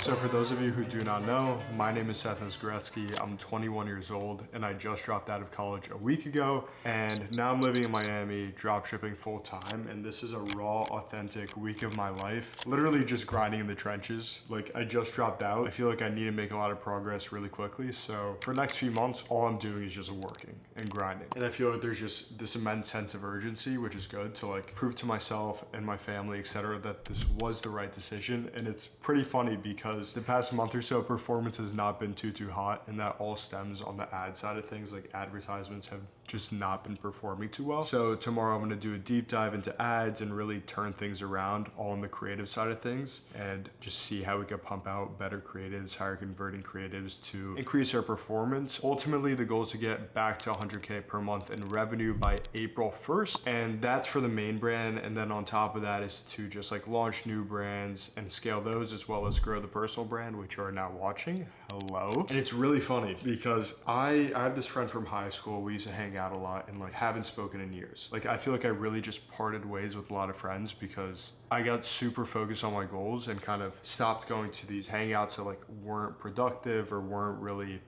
So for those of you who do not know, my name is Seth Nesgoretzky. I'm 21 years old and I just dropped out of college a week ago, and now I'm living in Miami dropshipping full time, and this is a raw, authentic week of my life. Literally just grinding in the trenches. Like, I just dropped out. I feel like I need to make a lot of progress really quickly. So for the next few months, all I'm doing is just working and grinding. And I feel like there's just this immense sense of urgency, which is good, to like prove to myself and my family, etc., that this was the right decision. And it's pretty funny because the past month or so, performance has not been too hot, and that all stems on the ad side of things. Like, advertisements have just not been performing too well. So tomorrow I'm going to do a deep dive into ads and really turn things around all on the creative side of things, and just see how we can pump out better creatives, higher converting creatives to increase our performance. Ultimately, the goal is to get back to 100K per month in revenue by April 1st. And that's for the main brand. And then on top of that is to just like launch new brands and scale those, as well as grow the personal brand, which you are now watching. Hello. And it's really funny because I have this friend from high school. We used to hang out a lot and like haven't spoken in years. Like, I feel like I really just parted ways with a lot of friends because I got super focused on my goals and kind of stopped going to these hangouts that like weren't productive or weren't really,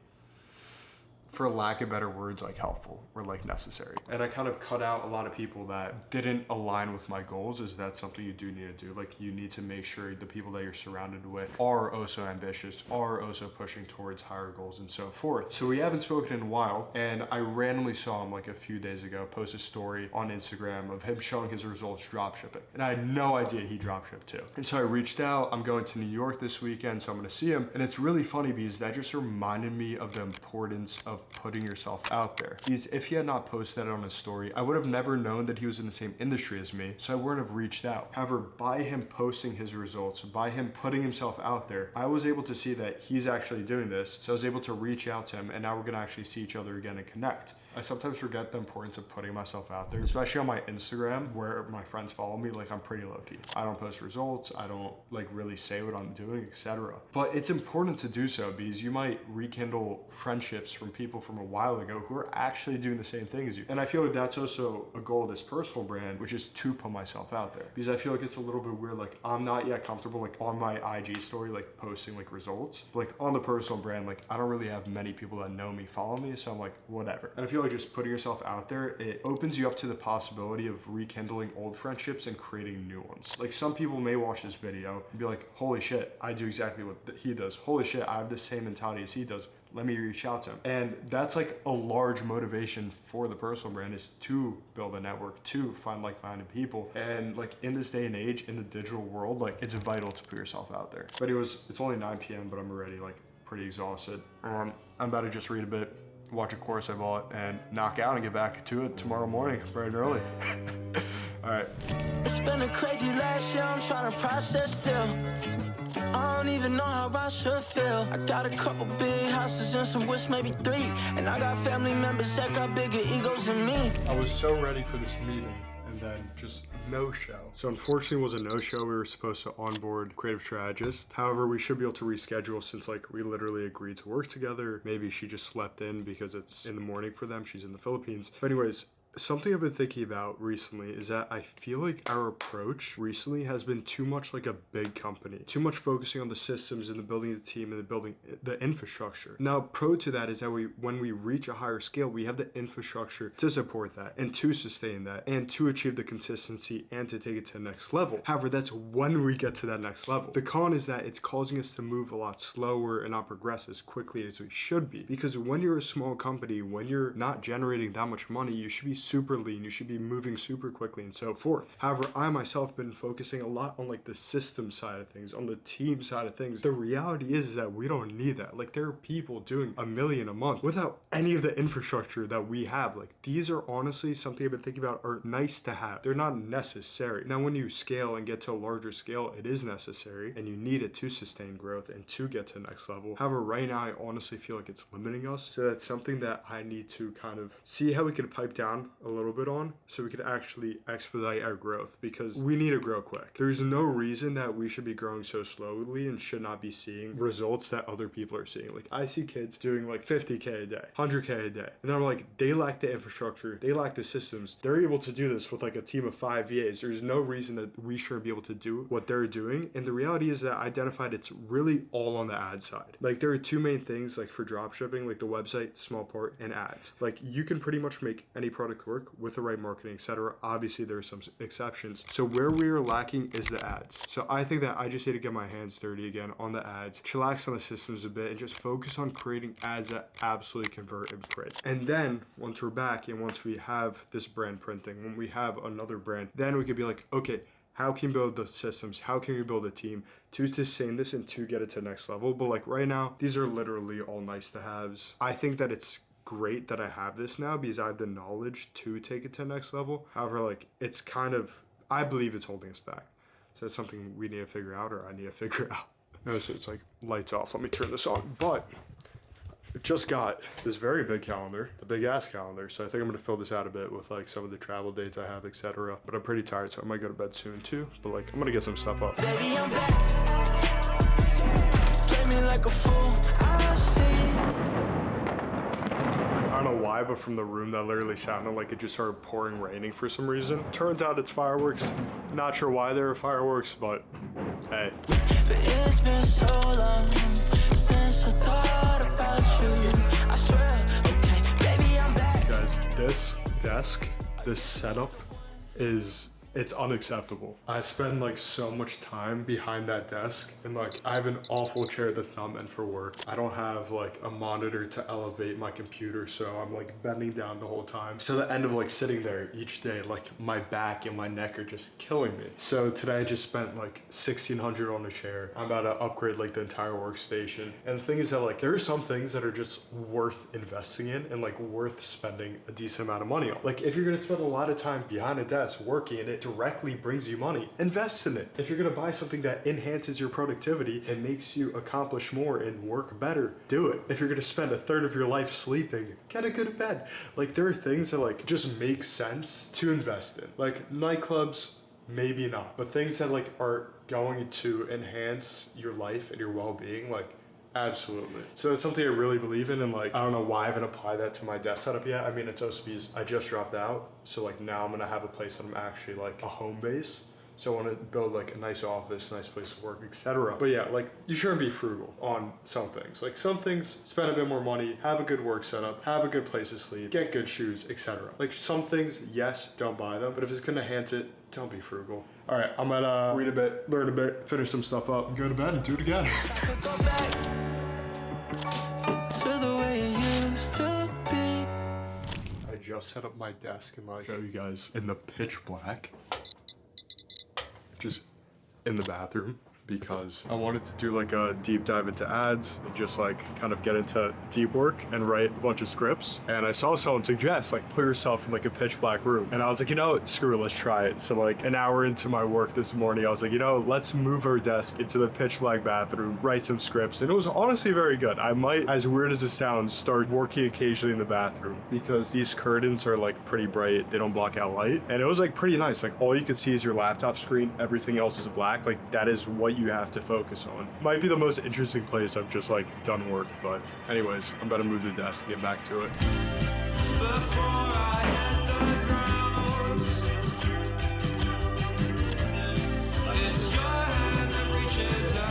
for lack of better words, like helpful or like necessary. And I kind of cut out a lot of people that didn't align with my goals. Is that something you do need to do? Like, you need to make sure the people that you're surrounded with are also ambitious, are also pushing towards higher goals and so forth. So we haven't spoken in a while, and I randomly saw him like a few days ago post a story on Instagram of him showing his results dropshipping. And I had no idea he dropshipped too. And so I reached out. I'm going to New York this weekend, so I'm gonna see him. And it's really funny because that just reminded me of the importance of putting yourself out there. Because if he had not posted that on his story, I would have never known that he was in the same industry as me, so I wouldn't have reached out. However, by him posting his results, by him putting himself out there, I was able to see that he's actually doing this, so I was able to reach out to him, and now we're gonna actually see each other again and connect. I sometimes forget the importance of putting myself out there, especially on my Instagram where my friends follow me. Like, I'm pretty low-key. I don't post results, I don't like really say what I'm doing, etc. But it's important to do so because you might rekindle friendships from people from a while ago who are actually doing the same thing as you. And I feel like that's also a goal of this personal brand, which is to put myself out there, because I feel like it's a little bit weird. Like, I'm not yet comfortable like on my IG story like posting like results, but like on the personal brand, like I don't really have many people that know me follow me, so I'm like, whatever. And I feel like just putting yourself out there, it opens you up to the possibility of rekindling old friendships and creating new ones. Like, some people may watch this video and be like, holy shit, I do exactly what he does. Holy shit, I have the same mentality as he does. Let me reach out to him. And that's like a large motivation for the personal brand, is to build a network, to find like-minded people. And like, in this day and age, in the digital world, like, it's vital to put yourself out there. But it's only 9 p.m., but I'm already like pretty exhausted. I'm about to just read a bit, watch a course I bought, and knock out and get back to it tomorrow morning bright and early. All right. It's been a crazy last year, I'm trying to process still. I don't even know how I should feel. I got a couple big houses and some wish, maybe 3. And I got family members that got bigger egos than me. I was so ready for this meeting, and then just no-show. So unfortunately it was a no-show. We were supposed to onboard creative strategist. However, we should be able to reschedule since like we literally agreed to work together. Maybe she just slept in because it's in the morning for them. She's in the Philippines. But anyways, something I've been thinking about recently is that I feel like our approach recently has been too much like a big company, too much focusing on the systems and the building of the team and the building the infrastructure. Now, pro to that is that when we reach a higher scale, we have the infrastructure to support that and to sustain that and to achieve the consistency and to take it to the next level. However, that's when we get to that next level. The con is that it's causing us to move a lot slower and not progress as quickly as we should be, because when you're a small company, when you're not generating that much money, you should be super lean, you should be moving super quickly and so forth. However, I myself have been focusing a lot on like the system side of things, on the team side of things. The reality is that we don't need that. Like, there are people doing $1 million a month without any of the infrastructure that we have. Like, these are honestly something I've been thinking about are nice to have. They're not necessary. Now, when you scale and get to a larger scale, it is necessary and you need it to sustain growth and to get to the next level. However, right now I honestly feel like it's limiting us. So that's something that I need to kind of see how we can pipe down a little bit on so we could actually expedite our growth, because we need to grow quick. There's no reason that we should be growing so slowly and should not be seeing results that other people are seeing. Like, I see kids doing like 50K a day, 100K a day, and I'm like, they lack the infrastructure, they lack the systems. They're able to do this with like a team of 5 VAs. There's no reason that we shouldn't be able to do what they're doing. And the reality is that I identified it's really all on the ad side. Like, there are two main things, like for drop shipping, like the website, small part, and ads. Like, you can pretty much make any product work with the right marketing, etc. Obviously, there are some exceptions. So where we are lacking is the ads. So I think that I just need to get my hands dirty again on the ads, chillax on the systems a bit, and just focus on creating ads that absolutely convert and print. And then once we're back and once we have this brand printing, when we have another brand, then we could be like, okay, how can we build the systems? How can we build a team to sustain this and to get it to the next level? But like right now, these are literally all nice to haves. I think that it's great that I have this now because I have the knowledge to take it to the next level. However, like, it's kind of, I believe it's holding us back. So that's something we need to figure out, or I need to figure out. Notice it's like lights off. Let me turn this on. But I just got this very big calendar, the big ass calendar. So I think I'm gonna fill this out a bit with like some of the travel dates I have, etc. But I'm pretty tired, so I might go to bed soon too. But like, I'm gonna get some stuff up. Baby, I'm back. Play me like a fool. I see. I don't know why, but from the room that literally sounded like it just started pouring raining for some reason. Turns out it's fireworks. Not sure why there are fireworks, but hey. But it's been so long since I thought about you. I swear, okay, baby, I'm back. Guys, this desk, this setup it's unacceptable. I spend like so much time behind that desk, and like I have an awful chair that's not meant for work. I don't have like a monitor to elevate my computer, so I'm like bending down the whole time. So the end of like sitting there each day, like my back and my neck are just killing me. So today I just spent like $1,600 on a chair. I'm about to upgrade like the entire workstation. And the thing is that like there are some things that are just worth investing in and like worth spending a decent amount of money on. Like, if you're gonna spend a lot of time behind a desk working and it directly brings you money, invest in it. If you're gonna buy something that enhances your productivity and makes you accomplish more and work better, do it. If you're gonna spend a third of your life sleeping, get a good bed. Like, there are things that like just make sense to invest in. Like nightclubs, maybe not, but things that like are going to enhance your life and your well-being, like, absolutely. So it's something I really believe in, and like I don't know why I haven't applied that to my desk setup yet. I mean, it's also because I just dropped out, so like now I'm gonna have a place that I'm actually like a home base. So I want to build like a nice office, nice place to work, etc. But yeah, like, you shouldn't be frugal on some things. Like, some things, spend a bit more money, have a good work setup, have a good place to sleep, get good shoes, etc. Like, some things, yes, don't buy them, but if it's gonna enhance it, don't be frugal. All right, I'm gonna read a bit, learn a bit, finish some stuff up, go to bed and do it again. I just set up my desk and like show you guys in the pitch black, just in the bathroom, because I wanted to do like a deep dive into ads and just like kind of get into deep work and write a bunch of scripts. And I saw someone suggest like put yourself in like a pitch black room, and I was like, you know, screw it, let's try it. So like an hour into my work this morning, I was like, you know, let's move our desk into the pitch black bathroom, write some scripts, and it was honestly very good. I might, as weird as it sounds, start working occasionally in the bathroom because these curtains are like pretty bright, they don't block out light, and it was like pretty nice. Like, all you can see is your laptop screen, everything else is black. Like, that is what you have to focus on. Might be the most interesting place I've just like done work, but anyways, I'm about to move the desk and get back to it. Before I hit the ground, it's your hand that reaches out.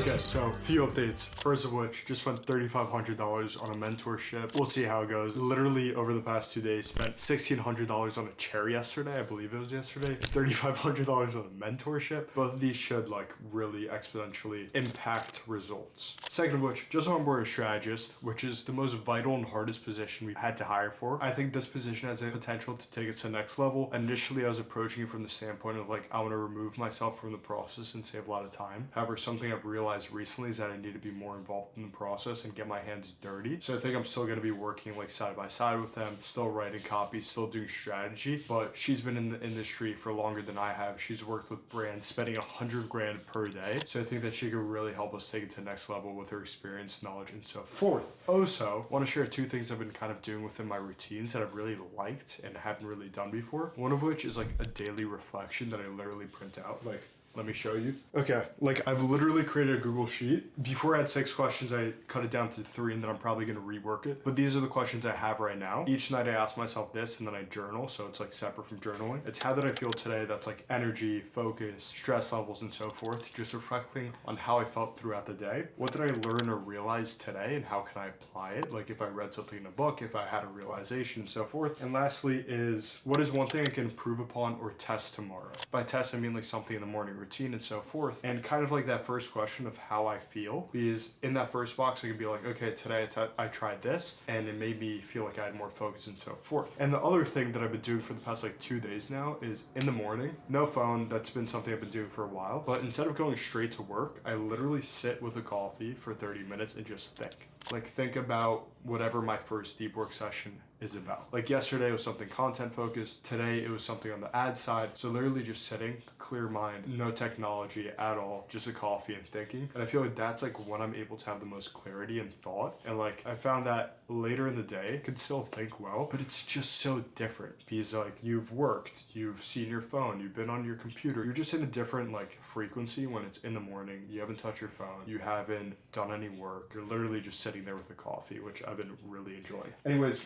Okay, so a few updates. First of which, just spent $3,500 on a mentorship. We'll see how it goes. Literally over the past 2 days, spent $1,600 on a chair yesterday. I believe it was yesterday. $3,500 on a mentorship. Both of these should like really exponentially impact results. Second of which, just on board a strategist, which is the most vital and hardest position we've had to hire for. I think this position has the potential to take us to the next level. Initially, I was approaching it from the standpoint of like, I want to remove myself from the process and save a lot of time. However, something I've realized realized recently is that I need to be more involved in the process and get my hands dirty. So I think I'm still going to be working like side by side with them, still writing copy, still doing strategy. But she's been in the industry for longer than I have. She's worked with brands spending $100,000 per day. So I think that she could really help us take it to the next level with her experience, knowledge, and so forth. Also, want to share 2 things I've been kind of doing within my routines that I've really liked and haven't really done before. One of which is like a daily reflection that I literally print out. Like, let me show you. Okay, like I've literally created a Google Sheet. Before I had 6 questions, I cut it down to 3 and then I'm probably gonna rework it. But these are the questions I have right now. Each night I ask myself this and then I journal, so it's like separate from journaling. It's how did I feel today, that's like energy, focus, stress levels, and so forth. Just reflecting on how I felt throughout the day. What did I learn or realize today and how can I apply it? Like if I read something in a book, if I had a realization, and so forth. And lastly is, what is one thing I can improve upon or test tomorrow? By test, I mean like something in the morning routine and so forth. And kind of like that first question of how I feel, because in that first box I could be like, okay, today I tried this and it made me feel like I had more focus and so forth. And the other thing that I've been doing for the past like 2 days now is in the morning, no phone. That's been something I've been doing for a while, but instead of going straight to work, I literally sit with a coffee for 30 minutes and just think. Like think about whatever my first deep work session is about. Like yesterday it was something content focused. Today it was something on the ad side. So literally just sitting, clear mind, no technology at all, just a coffee and thinking. And I feel like that's like when I'm able to have the most clarity and thought. And like I found that later in the day, I could still think well, but it's just so different because like you've worked, you've seen your phone, you've been on your computer. You're just in a different like frequency when it's in the morning. You haven't touched your phone. You haven't done any work. You're literally just sitting there with a coffee, which I've been really enjoying. Anyways,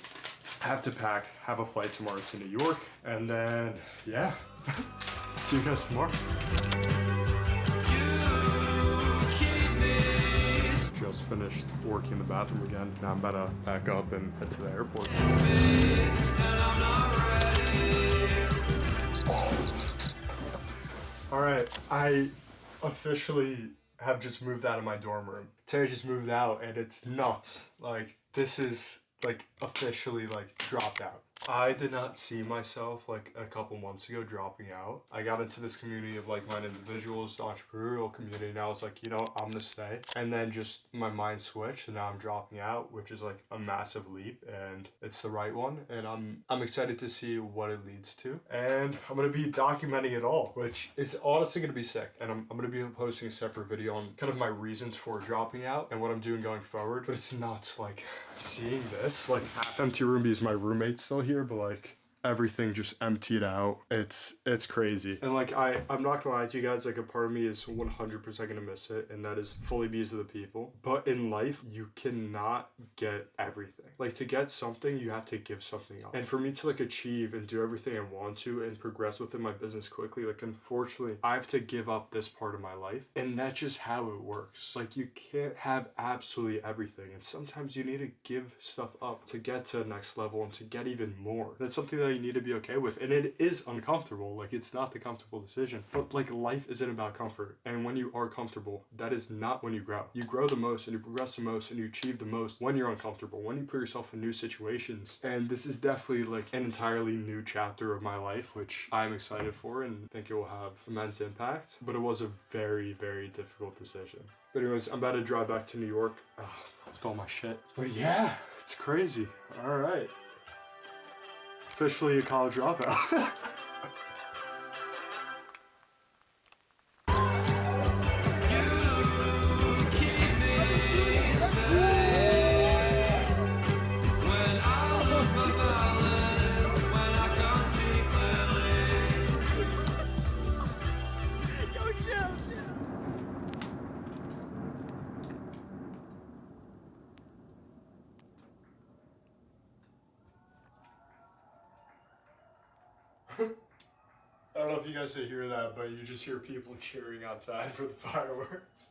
I have to pack, have a flight tomorrow to New York, and then, yeah, see you guys tomorrow. Just finished working in the bathroom again. Now I'm about to pack up and head to the airport. All right, I officially have just moved out of my dorm room. Today I just moved out and it's nuts. Like, this is like officially like dropped out. I did not see myself like a couple months ago dropping out. I got into this community of like-minded individuals, the entrepreneurial community, and I was like, you know, I'm gonna stay. And then just my mind switched and now I'm dropping out, which is like a massive leap and it's the right one. And I'm excited to see what it leads to. And I'm gonna be documenting it all, which is honestly gonna be sick. And I'm gonna be posting a separate video on kind of my reasons for dropping out and what I'm doing going forward. But it's nuts, like seeing this, like half empty room because my roommate's still here, but like everything just emptied out. It's crazy. And like I'm not gonna lie to you guys, like a part of me is 100% gonna miss it, and that is fully because of the people. But in life you cannot get everything. Like to get something you have to give something up. And for me to like achieve and do everything I want to and progress within my business quickly, like unfortunately I have to give up this part of my life. And that's just how it works. Like you can't have absolutely everything, and sometimes you need to give stuff up to get to the next level and to get even more. That's something that you need to be okay with, and it is uncomfortable. Like it's not the comfortable decision, but like life isn't about comfort, and when you are comfortable, that is not when you grow. You grow the most and you progress the most and you achieve the most when you're uncomfortable, when you put yourself in new situations. And this is definitely like an entirely new chapter of my life, which I'm excited for and think it will have immense impact. But it was a very, very difficult decision. But anyways, I'm about to drive back to New York with all my shit. But yeah, it's crazy. All right. Officially a college dropout. I don't know if you guys can hear that, but you just hear people cheering outside for the fireworks.